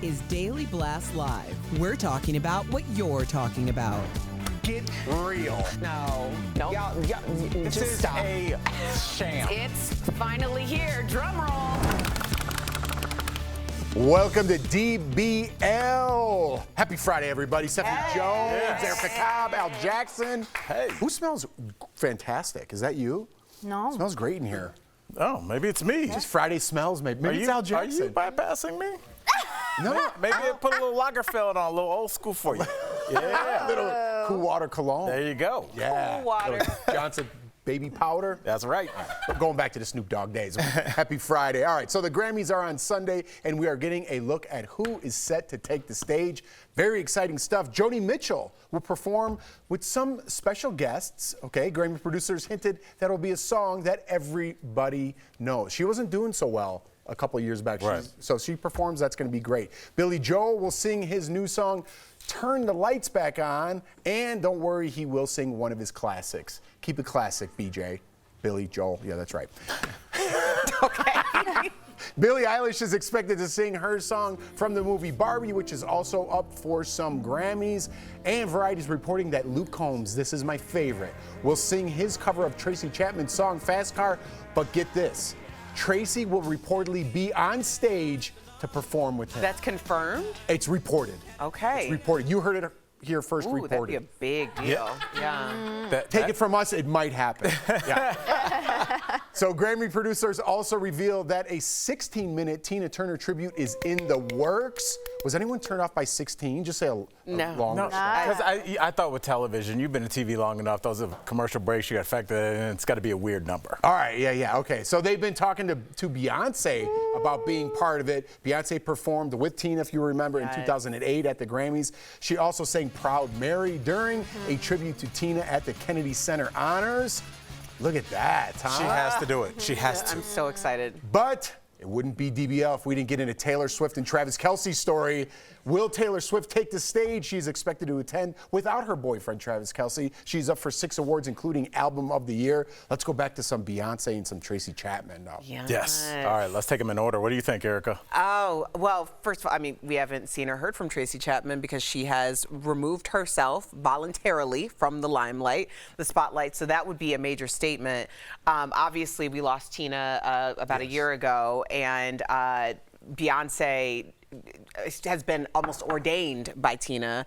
is Daily Blast Live. We're talking about what you're talking about. Get real. No. Y'all, just stop. A sham. It's finally here. Drum roll. Welcome to DBL. Happy Friday, everybody. Stephanie Jones, Erica Cobb, Al Jackson. Hey. Who smells fantastic? Is that you? No. It smells great in here. Oh, maybe it's me. Just Friday smells, maybe. Maybe it's Al Jackson. Are you bypassing me? No. Maybe I put a little Lagerfeld on, a little old school for you. Yeah. Little Cool Water cologne. There you go. Yeah. Cool water. Little Johnson baby powder. That's right. We're going back to the Snoop Dogg days. Happy Friday. All right, so the Grammys are on Sunday, and we are getting a look at who is set to take the stage. Very exciting stuff. Joni Mitchell will perform with some special guests, okay? Grammy producers hinted that it'll be a song that everybody knows. She wasn't doing so well a couple of years back. Right. So she performs, that's going to be great. Billy Joel will sing his new song, Turn the Lights Back On, and don't worry, he will sing one of his classics. Keep it classic, BJ. Billy Joel, yeah, that's right. Okay. Billie Eilish is expected to sing her song from the movie Barbie, which is also up for some Grammys. And Variety is reporting that Luke Combs, this is my favorite, will sing his cover of Tracy Chapman's song Fast Car. But get this, Tracy will reportedly be on stage to perform with him. That's confirmed? It's reported. Okay. It's reported. You heard it here first. Ooh, reported. that'd be a big deal. Yeah. Take it from us, it might happen. Yeah. So Grammy producers also revealed that a 16-minute Tina Turner tribute is in the works. Was anyone turned off by 16? Just say a No. long No, because I thought with television, you've been in TV long enough, those are commercial breaks, you got affected, and it's got to be a weird number. All right, yeah, okay. So they've been talking to Beyonce about being part of it. Beyonce performed with Tina, if you remember, in 2008 at the Grammys. She also sang Proud Mary during a tribute to Tina at the Kennedy Center Honors. Look at that, Tom. She has to do it. She has to. I'm so excited. But it wouldn't be DBL if we didn't get into Taylor Swift and Travis Kelce's story. Will Taylor Swift take the stage? She's expected to attend without her boyfriend, Travis Kelce. She's up for 6 awards, including Album of the Year. Let's go back to some Beyonce and some Tracy Chapman now. Yes. All right, let's take them in order. What do you think, Erica? Oh, well, first of all, I mean, we haven't seen or heard from Tracy Chapman because she has removed herself voluntarily from the limelight, the spotlight. So that would be a major statement. Obviously, we lost Tina about a year ago, and Beyonce has been almost ordained by Tina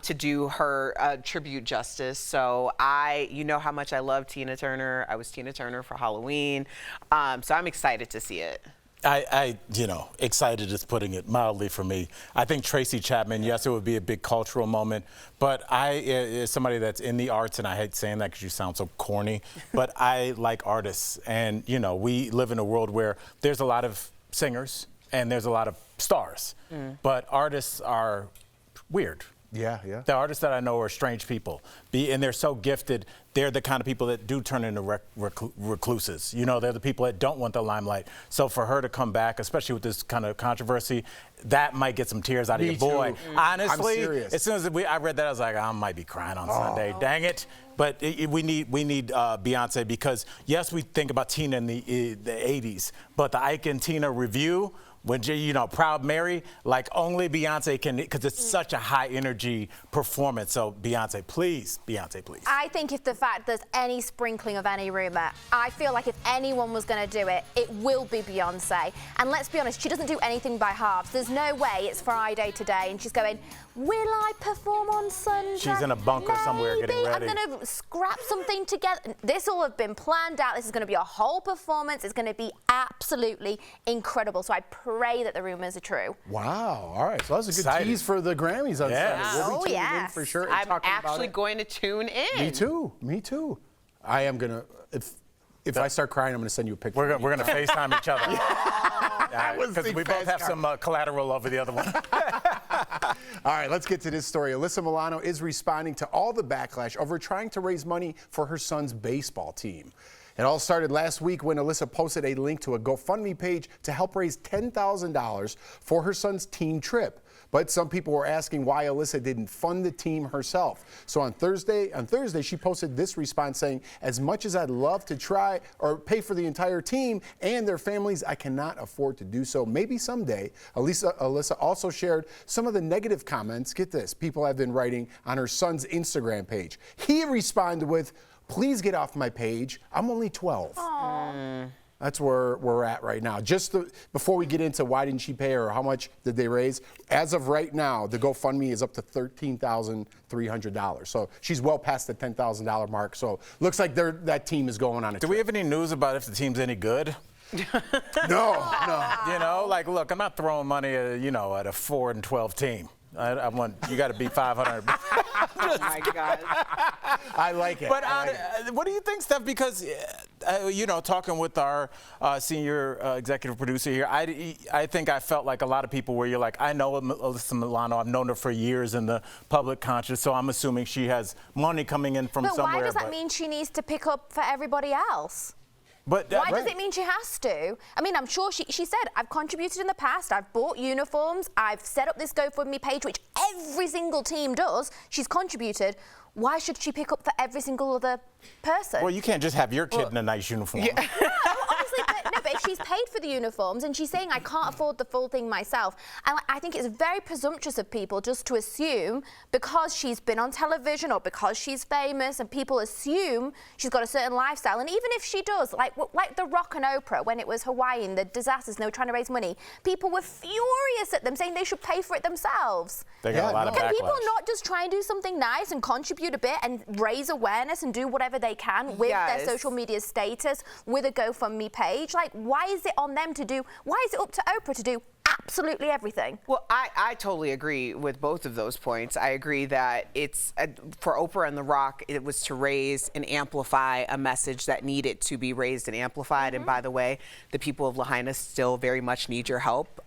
to do her tribute justice. So you know how much I love Tina Turner. I was Tina Turner for Halloween. So I'm excited to see it. Excited is putting it mildly for me. I think Tracy Chapman, yes, it would be a big cultural moment, but as somebody that's in the arts, and I hate saying that because you sound so corny, but I like artists. And, we live in a world where there's a lot of singers and there's a lot of stars, but artists are weird. Yeah. The artists that I know are strange people, and they're so gifted. They're the kind of people that do turn into recluses. They're the people that don't want the limelight. So for her to come back, especially with this kind of controversy, that might get some tears out of your boy. Honestly, as soon as I read that, I was like, I might be crying on Sunday. Dang it. But we need Beyonce because, yes, we think about Tina in the 80s, but the Ike and Tina review, when Proud Mary, like only Beyonce can, because it's such a high energy performance. So Beyonce, please. I think if the fact there's any sprinkling of any rumor, I feel like if anyone was going to do it, it will be Beyonce. And let's be honest, she doesn't do anything by halves. There's no way it's Friday today and she's going, will I perform on Sunday? She's in a bunker somewhere getting ready. I'm going to scrap something together. This will have been planned out. This is going to be a whole performance. It's going to be absolutely incredible. So I pray that the rumors are true. Wow. All right. So that was a good tease for the Grammys on Sunday. We'll be tuned in for sure. And I'm actually going to tune in. Me too. I am going to, if I start crying, I'm going to send you a picture. We're going to FaceTime each other. Because we both have some collateral over the other one. All right, let's get to this story. Alyssa Milano is responding to all the backlash over trying to raise money for her son's baseball team. It all started last week when Alyssa posted a link to a GoFundMe page to help raise $10,000 for her son's team trip. But some people were asking why Alyssa didn't fund the team herself. So on Thursday, she posted this response saying, as much as I'd love to try or pay for the entire team and their families, I cannot afford to do so. Maybe someday. Alyssa also shared some of the negative comments. Get this, people have been writing on her son's Instagram page. He responded with, please get off my page. I'm only 12. That's where we're at right now. Before we get into why didn't she pay or how much did they raise, as of right now, the GoFundMe is up to $13,300. So she's well past the $10,000 mark. So looks like that team is going on a trip. Do we have any news about if the team's any good? No. You know, like, look, I'm not throwing money at, at a 4-12 team. I want you got to be 500. Oh my God. I like it. But what do you think, Steph? Because talking with our senior executive producer here, I think I felt like a lot of people where you're like, I know Alyssa Milano. I've known her for years in the public conscious, so I'm assuming she has money coming in from somewhere. But why does that mean she needs to pick up for everybody else? But why does it mean she has to? I mean, I'm sure she said, I've contributed in the past, I've bought uniforms, I've set up this GoFundMe page, which every single team does. She's contributed. Why should she pick up for every single other person? Well, you can't just have your kid in a nice uniform. Yeah. Obviously, but if she's paid for the uniforms and she's saying, I can't afford the full thing myself, and I think it's very presumptuous of people just to assume because she's been on television or because she's famous and people assume she's got a certain lifestyle. And even if she does, like The Rock and Oprah, when it was Hawaii and the disasters and they were trying to raise money, people were furious at them saying they should pay for it themselves. They got a lot of backlash. Can people not just try and do something nice and contribute a bit and raise awareness and do whatever they can with their social media status, with a GoFundMe page? Like, why is it on them to do, why is it up to Oprah to do absolutely everything? Well, I totally agree with both of those points. I agree that it's, for Oprah and The Rock, it was to raise and amplify a message that needed to be raised and amplified. And by the way, the people of Lahaina still very much need your help.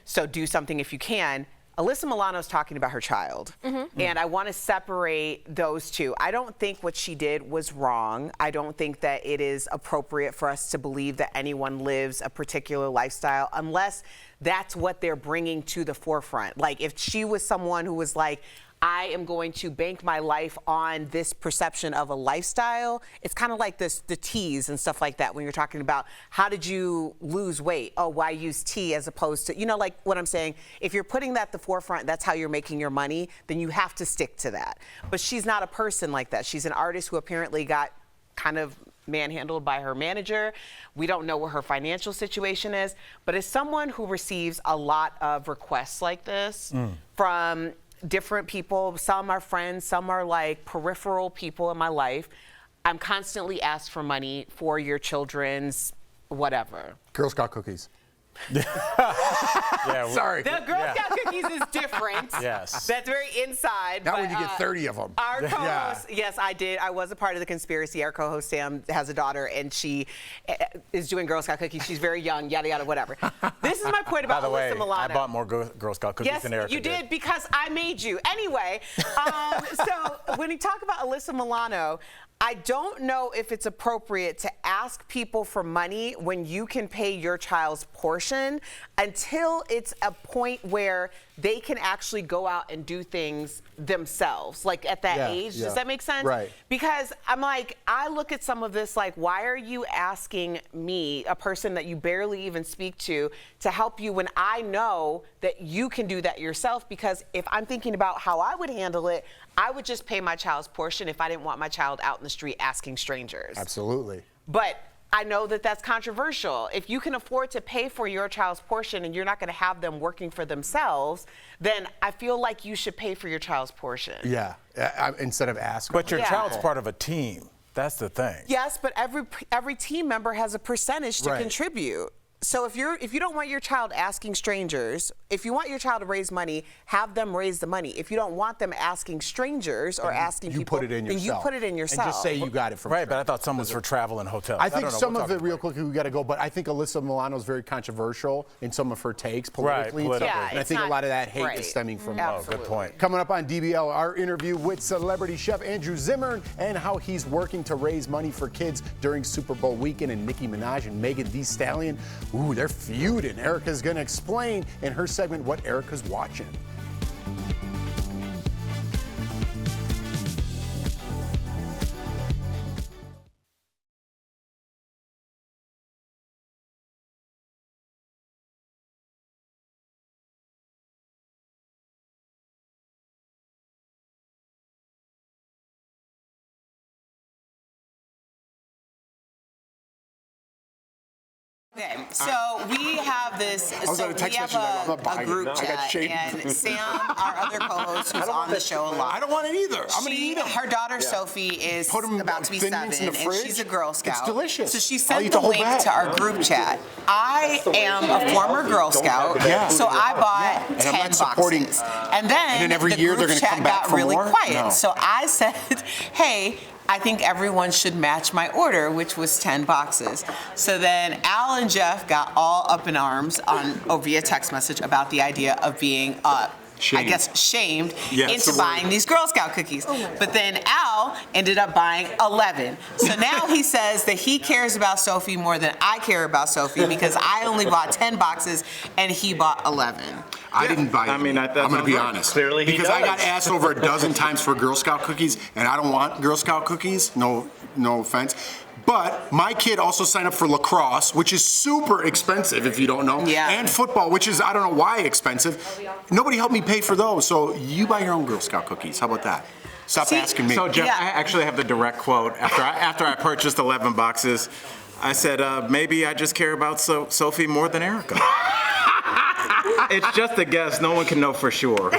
So do something if you can. Alyssa Milano is talking about her child, and I want to separate those two. I don't think what she did was wrong. I don't think that it is appropriate for us to believe that anyone lives a particular lifestyle unless that's what they're bringing to the forefront. Like, if she was someone who was like, I am going to bank my life on this perception of a lifestyle. It's kind of like the teas and stuff like that when you're talking about how did you lose weight? Oh, why use tea as opposed to, like what I'm saying, if you're putting that at the forefront, that's how you're making your money, then you have to stick to that. But she's not a person like that. She's an artist who apparently got kind of manhandled by her manager. We don't know what her financial situation is. But as someone who receives a lot of requests like this from different people, some are friends, some are like peripheral people in my life. I'm constantly asked for money for your children's whatever. Girl Scout cookies. Sorry. The Girl Scout cookies is different. Yes. That's very inside. Not when you get 30 of them. Our co-host, yes, I did. I was a part of the conspiracy. Our co-host Sam has a daughter, and she is doing Girl Scout cookies. She's very young, yada, yada, whatever. This is my point about Alyssa Milano. I bought more Girl Scout cookies than Erica did. Yes, you did, because I made you. Anyway, so when you talk about Alyssa Milano, I don't know if it's appropriate to ask people for money when you can pay your child's portion until it's a point where they can actually go out and do things themselves, like at that age. Does that make sense? Right. Because I'm like, I look at some of this like, why are you asking me, a person that you barely even speak to help you when I know that you can do that yourself? Because if I'm thinking about how I would handle it, I would just pay my child's portion if I didn't want my child out in the street asking strangers. Absolutely. But I know that that's controversial. If you can afford to pay for your child's portion and you're not going to have them working for themselves, then I feel like you should pay for your child's portion. Yeah, instead of asking. But your child's part of a team. That's the thing. Yes, but every team member has a percentage to contribute. So if you don't want your child asking strangers, if you want your child to raise money, have them raise the money. If you don't want them asking strangers or asking people, put it in yourself. then you put it in yourself. And just say you got it from Right, but I thought some was for travel and hotels. I think some of it, real quickly, we got to go, but I think Alyssa Milano is very controversial in some of her takes politically. Right, yeah, and I think a lot of that hate is stemming from Oh, good point. Coming up on DBL, our interview with celebrity chef Andrew Zimmer and how he's working to raise money for kids during Super Bowl weekend. And Nicki Minaj and Megan Thee Stallion, ooh, they're feuding. Erica's going to explain in her segment what Erica's watching. Okay, so we have this. So we have a group chat, and Sam, our other co-host, who's on the show a lot. I don't want it either. I'm gonna eat them. Her daughter Sophie is about to be 7, and she's a Girl Scout. It's delicious. So she sent the link to our group chat. I am a former Girl Scout, so I bought 10 boxes. And then every the year they're group gonna chat come back got for really more? quiet. No. So I said, hey, I think everyone should match my order, which was 10 boxes. So then Al and Jeff got all up in arms via text message about the idea of being shamed into buying these Girl Scout cookies. But then Al ended up buying 11. So now he says that he cares about Sophie more than I care about Sophie because I only bought 10 boxes and he bought 11. I didn't buy it. I mean, I'm going to be honest. Clearly he because does. I got asked over a dozen times for Girl Scout cookies, and I don't want Girl Scout cookies. No offense. But my kid also signed up for lacrosse, which is super expensive if you don't know. Yeah. And football, which is, I don't know why, expensive. Nobody helped me pay for those. So you buy your own Girl Scout cookies. How about that? Stop asking me. So, Jeff, I actually have the direct quote. After I purchased 11 boxes, I said, maybe I just care about Sophie more than Erica. It's just a guess. No one can know for sure.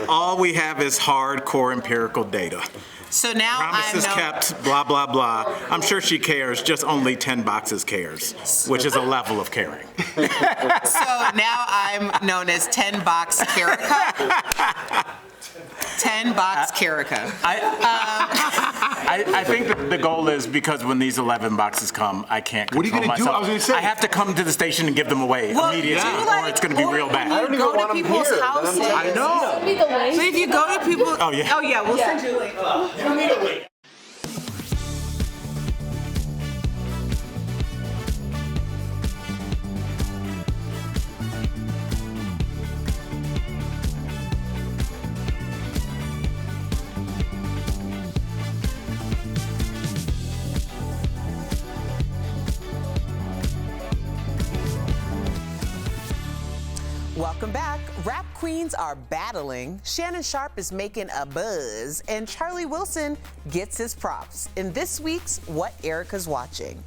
All we have is hardcore empirical data. So now Promises kept, blah, blah, blah. I'm sure she cares, just only 10 boxes cares, which is a level of caring. So now I'm known as 10 Box Carica. 10 Box Carica. I think that the goal is because when these 11 boxes come, I can't control What are you gonna do? myself. I was gonna say. I have to come to the station and give them away immediately, or it's going to be real bad. I don't even go to people's houses. I know. So if you go to people, Oh, yeah. we'll send you a link. Welcome back. Rap queens are battling. Shannon Sharpe is making a buzz, and Charlie Wilson gets his props in this week's What Erica's Watching.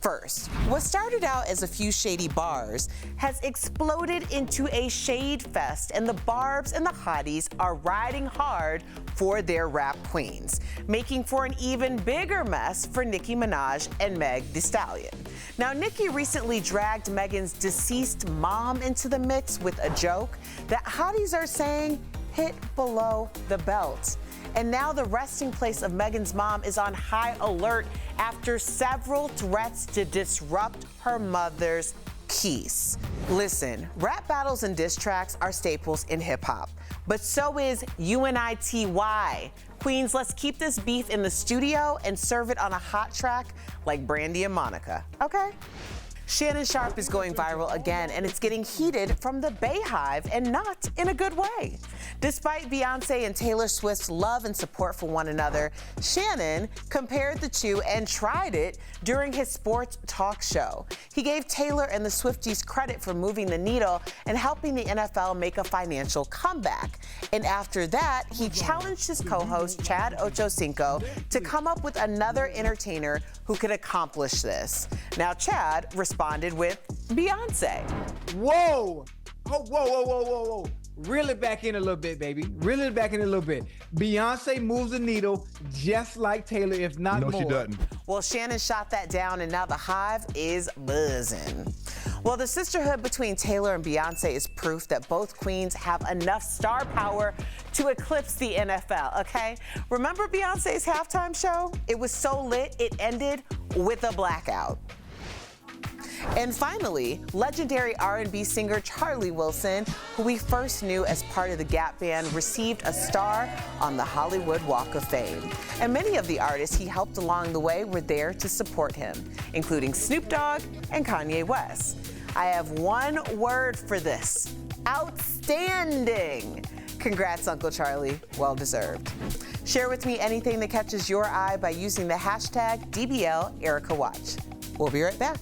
First, what started out as a few shady bars has exploded into a shade fest, and the Barbs and the Hotties are riding hard for their rap queens, making for an even bigger mess for Nicki Minaj and Meg Thee Stallion. Now, Nicki recently dragged Megan's deceased mom into the mix with a joke that Hotties are saying hit below the belt. And now the resting place of Megan's mom is on high alert after several threats to disrupt her mother's peace. Listen, rap battles and diss tracks are staples in hip hop, but so is UNITY. Queens, let's keep this beef in the studio and serve it on a hot track like Brandy and Monica, okay? Shannon Sharpe is going viral again, and it's getting heated from the Bayhive, and not in a good way. Despite Beyonce and Taylor Swift's love and support for one another, Shannon compared the two and tried it during his sports talk show. He gave Taylor and the Swifties credit for moving the needle and helping the NFL make a financial comeback. And after that, he challenged his co-host, Chad Ochocinco, to come up with another entertainer who could accomplish this. Now, Chad responded with Beyonce. Whoa! Oh, whoa. Reel it back in a little bit, baby. Reel it back in a little bit. Beyonce moves the needle just like Taylor, if not more. No, she doesn't. Well, Shannon shot that down, and now the Hive is buzzing. Well, the sisterhood between Taylor and Beyonce is proof that both queens have enough star power to eclipse the NFL, okay? Remember Beyonce's halftime show? It was so lit, it ended with a blackout. And finally, legendary R&B singer Charlie Wilson, who we first knew as part of the Gap Band, received a star on the Hollywood Walk of Fame. And many of the artists he helped along the way were there to support him, including Snoop Dogg and Kanye West. I have one word for this: outstanding. Congrats, Uncle Charlie. Well deserved. Share with me anything that catches your eye by using the hashtag DBLEricaWatch. We'll be right back.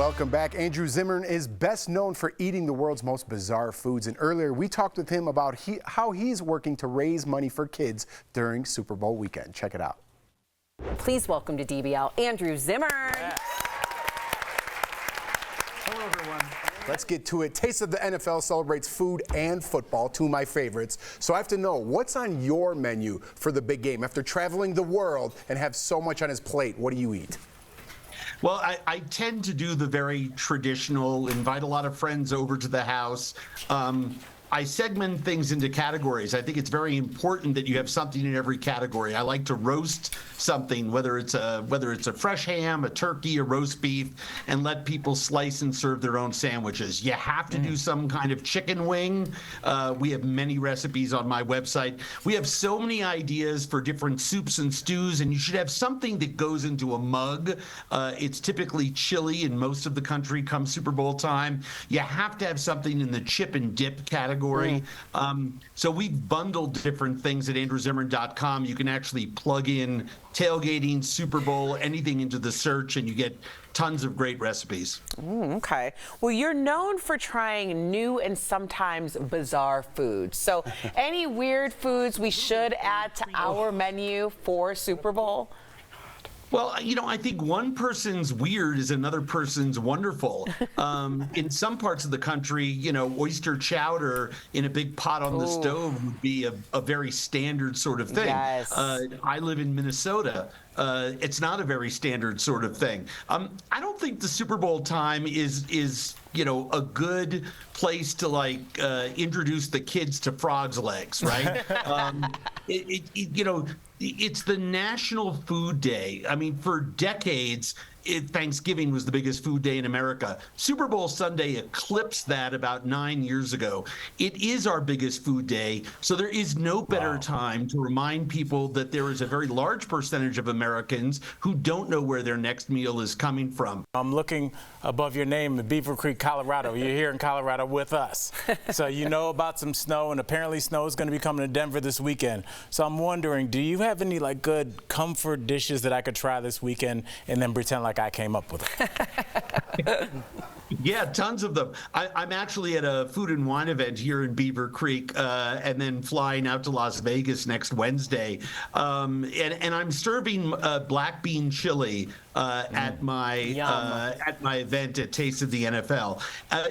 Welcome back. Andrew Zimmer is best known for eating the world's most bizarre foods. And earlier, we talked with him about how he's working to raise money for kids during Super Bowl weekend. Check it out. Please welcome to DBL, Andrew Zimmer. Hello, everyone. Let's get to it. Taste of the NFL celebrates food and football, two of my favorites. So I have to know, what's on your menu for the big game? After traveling the world and have so much on his plate, what do you eat? Well, I tend to do the very traditional, invite a lot of friends over to the house. I segment things into categories. I think it's very important that you have something in every category. I like to roast something, whether it's a fresh ham, a turkey, a roast beef, and let people slice and serve their own sandwiches. You have to do some kind of chicken wing. We have many recipes on my website. We have so many ideas for different soups and stews, and you should have something that goes into a mug. It's typically chili in most of the country come Super Bowl time. You have to have something in the chip and dip category. So we've bundled different things at andrewzimmern.com. You can actually plug in tailgating, Super Bowl, anything into the search, and you get tons of great recipes. Okay. Well, you're known for trying new and sometimes bizarre foods. So any weird foods we should add to our menu for Super Bowl? Well, I think one person's weird is another person's wonderful. In some parts of the country, oyster chowder in a big pot on the stove would be a very standard sort of thing. Yes. I live in Minnesota. It's not a very standard sort of thing. I don't think the Super Bowl time is a good place to introduce the kids to frogs' legs, right? It's the National Food Day. I mean, for decades, Thanksgiving was the biggest food day in America. Super Bowl Sunday eclipsed that about 9 years ago. It is our biggest food day, so there is no better time to remind people that there is a very large percentage of Americans who don't know where their next meal is coming from. I'm looking above your name in Beaver Creek, Colorado. You're here in Colorado with us. So you know about some snow, and apparently snow is going to be coming to Denver this weekend. So I'm wondering, do you have any good comfort dishes that I could try this weekend and then pretend like I came up with it? Yeah, tons of them. I'm actually at a food and wine event here in Beaver Creek, and then flying out to Las Vegas next Wednesday. And I'm serving black bean chili at my event at Taste of the NFL.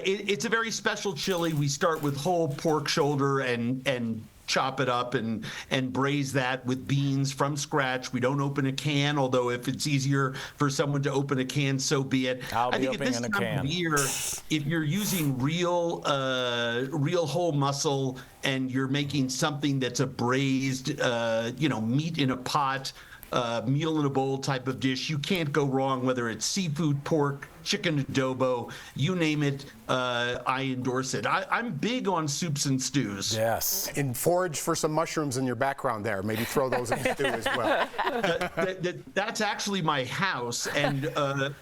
It's a very special chili. We start with whole pork shoulder and chop it up and braise that with beans from scratch. We don't open a can, although if it's easier for someone to open a can, so be it. I think at this time of year, if you're using real whole muscle and you're making something that's a braised, meat in a pot, meal in a bowl type of dish, you can't go wrong, whether it's seafood, pork, chicken adobo, you name it, I endorse it. I'm big on soups and stews. Yes. And forage for some mushrooms in your background there. Maybe throw those in the stew as well. That's actually my house, and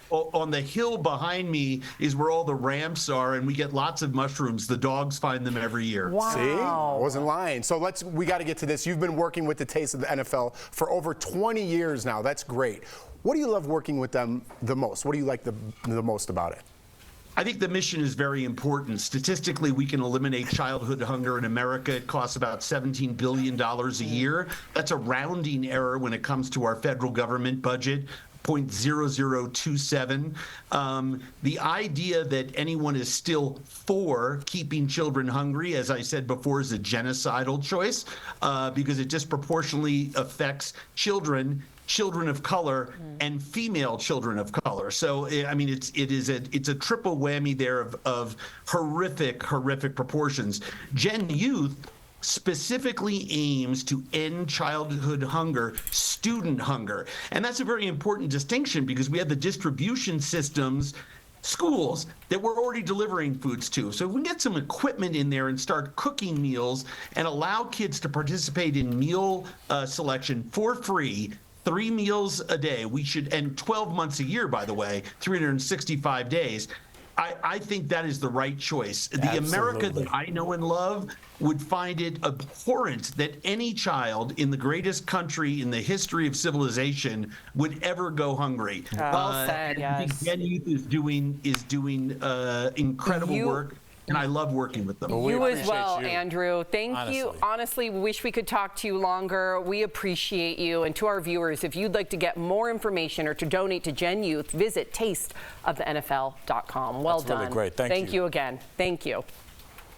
on the hill behind me is where all the ramps are, and we get lots of mushrooms. The dogs find them every year. Wow. See? I wasn't lying. So we got to get to this. You've been working with the Taste of the NFL for over 20 years now. That's great. What do you love working with them the most? What do you like the most about it? I think the mission is very important. Statistically, we can eliminate childhood hunger in America. It costs about $17 billion a year. That's a rounding error when it comes to our federal government budget. 0.0027. The idea that anyone is still for keeping children hungry, as I said before, is a genocidal choice because it disproportionately affects children of color and female children of color. So I mean, it's a triple whammy there of horrific proportions. Gen Youth specifically aims to end childhood hunger, student hunger. And that's a very important distinction because we have the distribution systems, schools that we're already delivering foods to. So if we get some equipment in there and start cooking meals and allow kids to participate in meal selection for free, 3 meals a day, and 12 months a year, by the way, 365 days, I think that is the right choice. The America that I know and love would find it abhorrent that any child in the greatest country in the history of civilization would ever go hungry. Well said, yes. I think Gen Youth is doing incredible work. And I love working with them. You as well, Andrew. Thank you. Honestly. Honestly, we wish we could talk to you longer. We appreciate you. And to our viewers, if you'd like to get more information or to donate to Gen Youth, visit tasteofthenfl.com. Well That's done. really great. Thank you again. Thank you.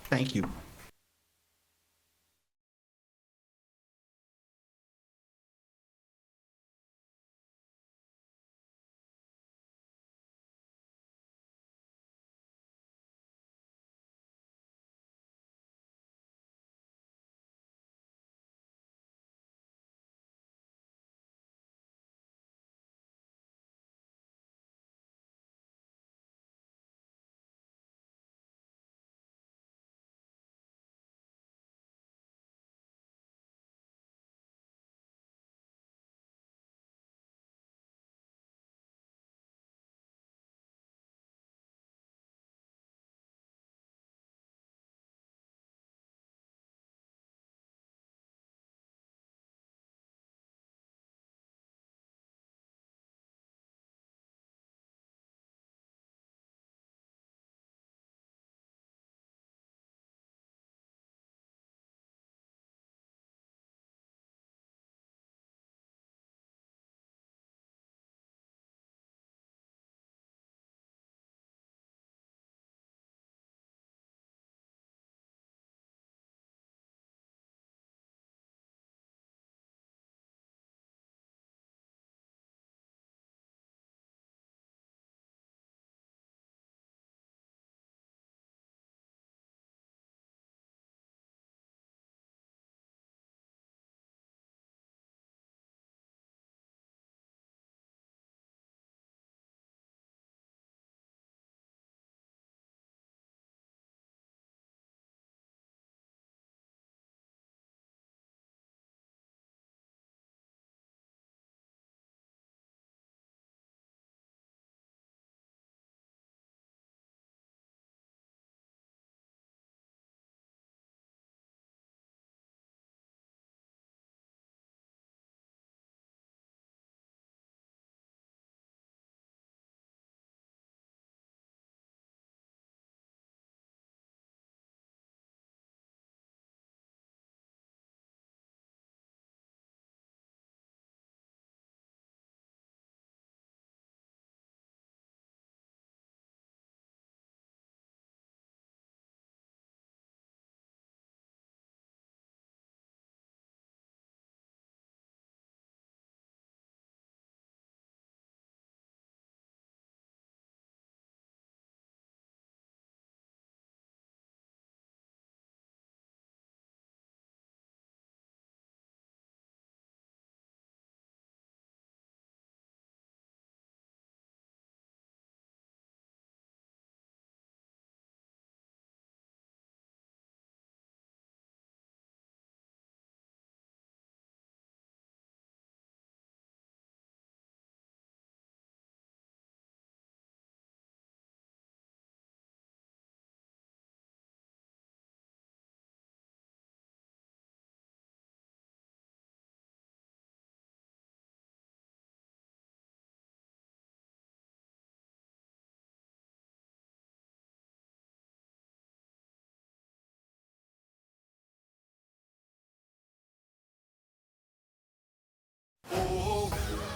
Thank you.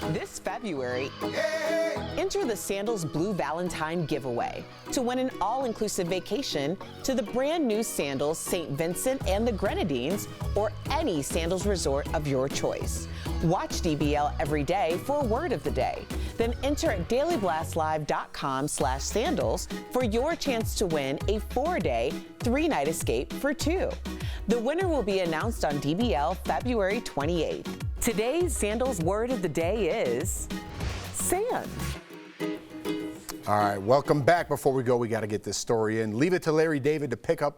This February, enter the Sandals Blue Valentine Giveaway to win an all-inclusive vacation to the brand new Sandals St. Vincent and the Grenadines or any Sandals resort of your choice. Watch DBL every day for a word of the day. Then enter at dailyblastlive.com/sandals for your chance to win a 4-day, 3-night escape for 2. The winner will be announced on DBL February 28th. Today's Sandals word of the day is sand. All right, welcome back. Before we go, we got to get this story in. Leave it to Larry David to pick a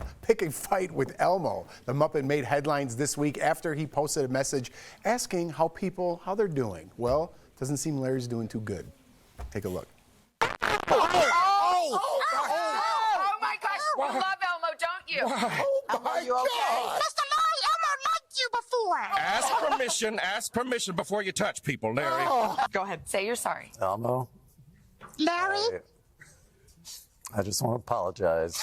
fight with Elmo. The Muppet made headlines this week after he posted a message asking how they're doing. Well, doesn't seem Larry's doing too good. Take a look. Oh! love Elmo, don't you? Oh my God. Mr. Larry, Elmo liked you before. Ask permission before you touch people, Larry. Go ahead. Say you're sorry. Elmo, Larry? I just want to apologize.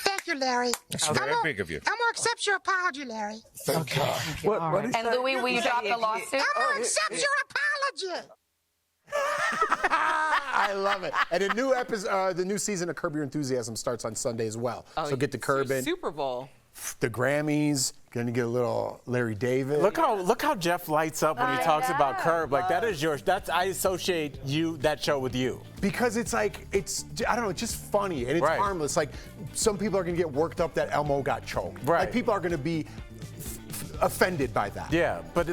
Thank you, Larry. That's very big of you. Elmo accepts your apology, Larry. Thank God. What did he And say? Louis, will you drop the lawsuit? Elmo accepts your apology. I love it. And the new season of Curb Your Enthusiasm starts on Sunday as well. So get the Curb in. Super Bowl. The Grammys, gonna get a little Larry David. Look how Jeff lights up when he talks about Curb. Like that is yours. I associate that show with you. Because it's I don't know, it's just funny and it's harmless. Like some people are gonna get worked up that Elmo got choked. Right. Like people are gonna be offended by that. Yeah, but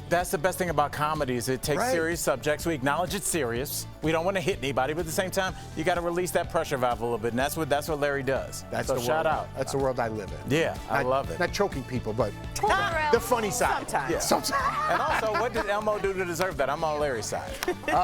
that's the best thing about comedy is it takes serious subjects. We acknowledge it's serious. We don't want to hit anybody, but at the same time, you got to release that pressure valve a little bit, and that's what Larry does. That's so the shout world. out. That's the world I live in. Yeah, I love it. Not choking people, but the funny side. Sometimes. Sometimes. And also, what did Elmo do to deserve that? I'm on Larry's side.